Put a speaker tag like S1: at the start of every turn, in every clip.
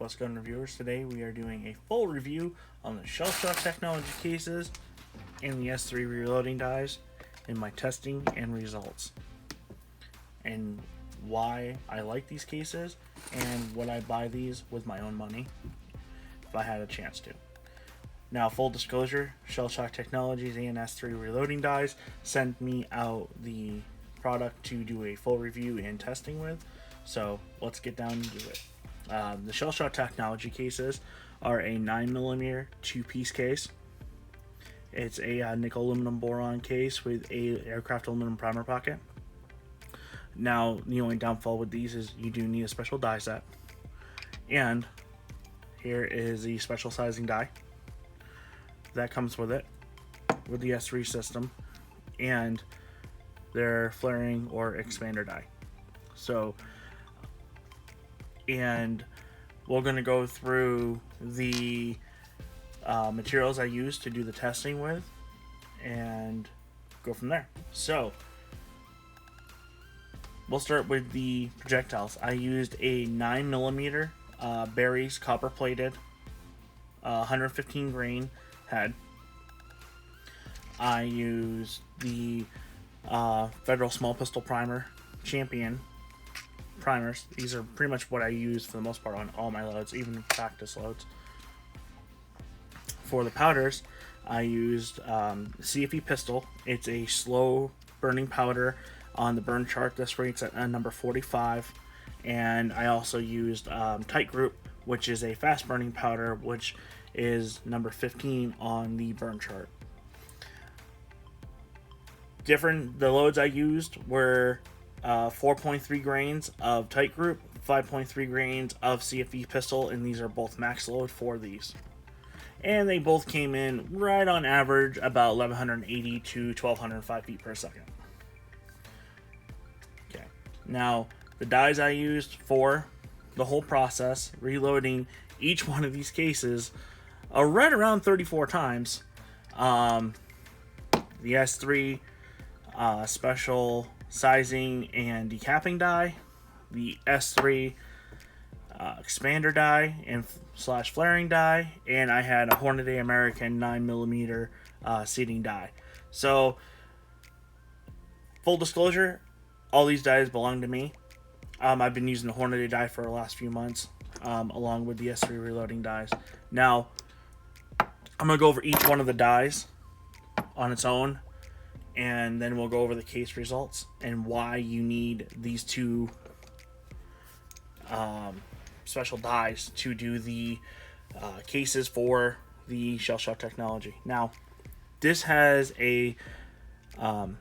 S1: What's going on, reviewers? Today we are doing a full review on the Shell Shock Technology cases and the S3 reloading dies in my testing and results, and why I like these cases and would I buy these with my own money if I had a chance to. Now, full disclosure, Shell Shock Technologies and NAS3 reloading dies sent me out the product to do a full review and testing with, so let's get down to it. The Shell Shock Technology cases are a 9mm 2-piece case. It's a nickel aluminum boron case with a aircraft aluminum primer pocket. Now, the only downfall with these is you do need a special die set. And here is the special sizing die that comes with it, with the S3 system, and their flaring or expander die. So, and we're going to go through the materials I used to do the testing with and go from there. So we'll start with the projectiles. I used a 9mm Barry's copper plated 115 grain head. I used the Federal Small Pistol Primer Champion primers. These are pretty much what I use for the most part on all my loads, even practice loads. For the powders, I used CFE pistol. It's a slow burning powder. On the burn chart, this rates at number 45. And I also used Tight Group, which is a fast burning powder, which is number 15 on the burn chart. The loads I used were 4.3 grains of Tight Group, 5.3 grains of CFE pistol, and these are both max load for these. And they both came in right on average about 1180 to 1205 feet per second. Okay, now the dies I used for the whole process, reloading each one of these cases, are right around 34 times. The S3 special sizing and decapping die, the S3 expander die and slash flaring die, and I had a Hornady American 9mm seating die. So, full disclosure, all these dies belong to me. I've been using the Hornady die for the last few months, along with the S3 reloading dies. Now, I'm going to go over each one of the dies on its own, and then we'll go over the case results and why you need these two special dies to do the cases for the Shell Shock Technology. Now, this has a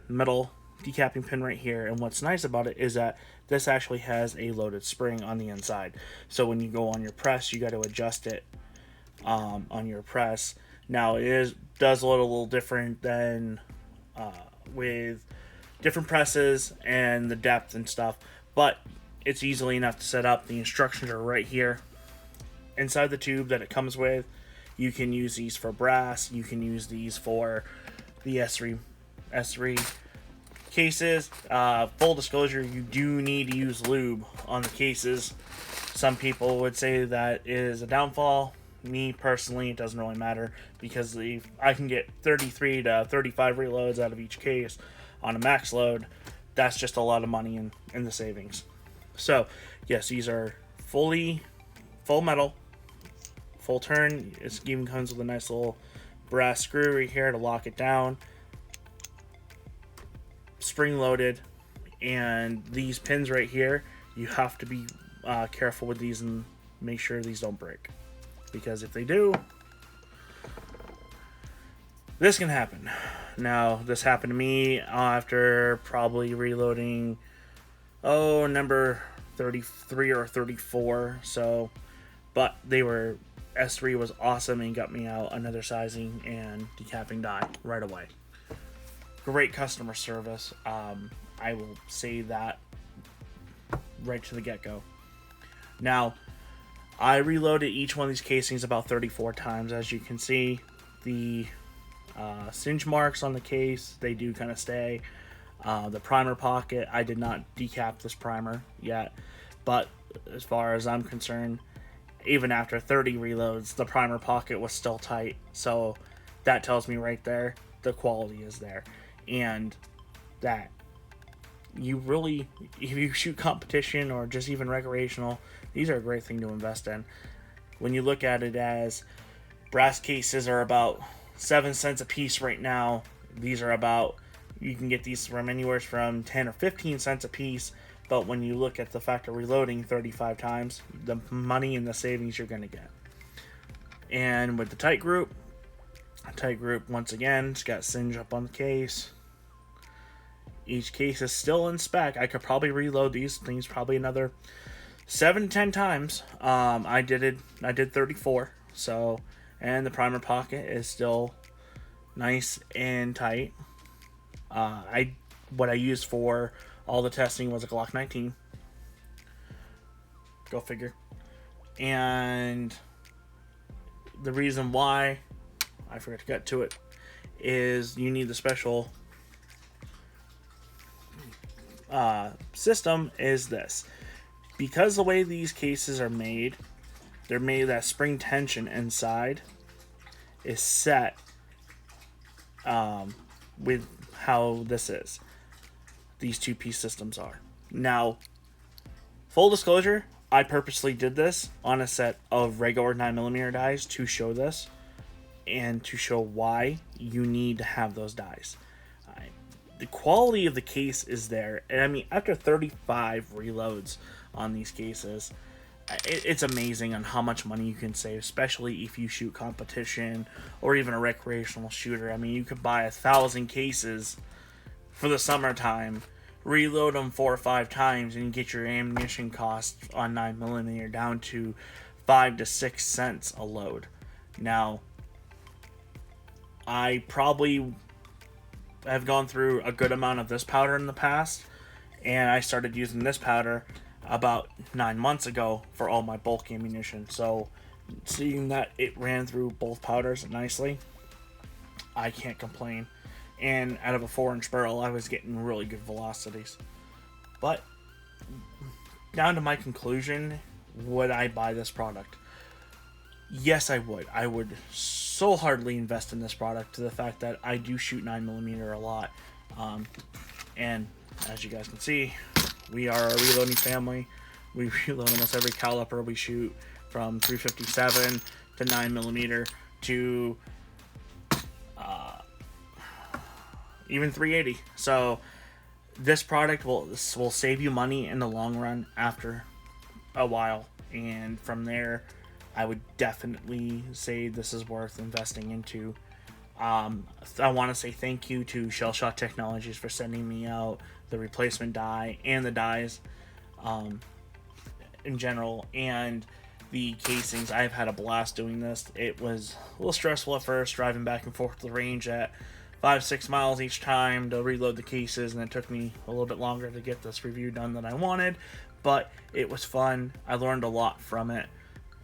S1: metal decapping pin right here, and what's nice about it is that this actually has a loaded spring on the inside. So when you go on your press, you got to adjust it on your press. Now, does load a little different than with different presses and the depth and stuff, but it's easily enough to set up. The instructions are right here inside the tube that it comes with. You can use these for brass, you can use these for the S3 cases. Full disclosure, you do need to use lube on the cases. Some people would say that is a downfall. Me personally, it doesn't really matter, because I can get 33 to 35 reloads out of each case on a max load. That's just a lot of money in the savings. So yes, these are full metal, full turn. It even comes with a nice little brass screw right here to lock it down, spring loaded, and these pins right here, you have to be careful with these and make sure these don't break, because if they do, this can happen. Now, this happened to me after probably reloading, number 33 or 34. So, but S3 was awesome and got me out another sizing and decapping die right away. Great customer service. I will say that right to the get-go. Now, I reloaded each one of these casings about 34 times. As you can see, the singe marks on the case, they do kind of stay. The primer pocket, I did not decap this primer yet, but as far as I'm concerned, even after 30 reloads, the primer pocket was still tight. So that tells me right there the quality is there, and that you really, if you shoot competition or just even recreational, these are a great thing to invest in. When you look at it as brass cases are about 7 cents a piece right now, these are about, you can get these from anywhere from 10 or 15 cents a piece. But when you look at the fact of reloading 35 times, the money and the savings you're going to get. And with the tight group once again, it's got singe up on the case. Each case is still in spec. I could probably reload these things probably another 7 to 10 times. I did 34. So, and the primer pocket is still nice and tight. What I used for all the testing was a Glock 19. Go figure. And the reason why I forgot to get to it is you need the special system is this. Because the way these cases are made, they're made that spring tension inside is set with how this is. These two-piece systems are. Now, full disclosure, I purposely did this on a set of regular 9mm dies to show this and to show why you need to have those dies. The quality of the case is there, and I mean, after 35 reloads on these cases, it's amazing on how much money you can save, especially if you shoot competition or even a recreational shooter. I mean, you could buy 1,000 cases for the summertime, reload them 4 or 5 times, and you get your ammunition cost on 9mm down to 5 to 6 cents a load. Now, I probably have gone through a good amount of this powder in the past, and I started using this powder about 9 months ago for all my bulk ammunition. So, seeing that it ran through both powders nicely, I can't complain. And out of a 4-inch barrel, I was getting really good velocities. But down to my conclusion, would I buy this product? Yes, I would. I would so hardly invest in this product, to the fact that I do shoot 9mm a lot. And as you guys can see, we are a reloading family. We reload almost every caliber we shoot, from 357 to 9mm to even 380. So this product will save you money in the long run after a while, and from there I would definitely say this is worth investing into. I want to say thank you to Shell Shock Technologies for sending me out the replacement die and the dies in general, and the casings. I've had a blast doing this. It was a little stressful at first, driving back and forth to the range at 5-6 miles each time to reload the cases, and it took me a little bit longer to get this review done than I wanted, but it was fun. I learned a lot from it.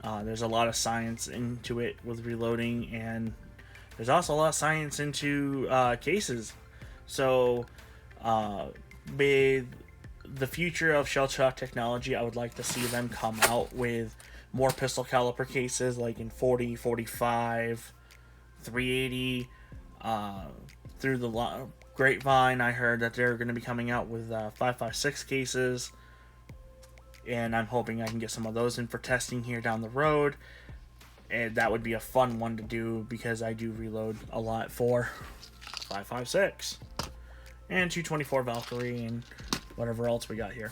S1: There's a lot of science into it with reloading, and there's also a lot of science into cases. So with the future of Shell Shock Technology, I would like to see them come out with more pistol caliber cases, like in 40, 45, 380. Through the grapevine, I heard that they're going to be coming out with 5.56 cases, and I'm hoping I can get some of those in for testing here down the road. And that would be a fun one to do, because I do reload a lot for 5.56 and 224 Valkyrie and whatever else we got here.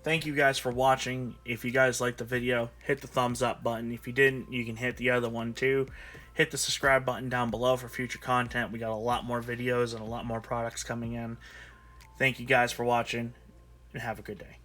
S1: Thank you guys for watching. If you guys liked the video, hit the thumbs up button. If you didn't, you can hit the other one too. Hit the subscribe button down below for future content. We got a lot more videos and a lot more products coming in. Thank you guys for watching, and have a good day.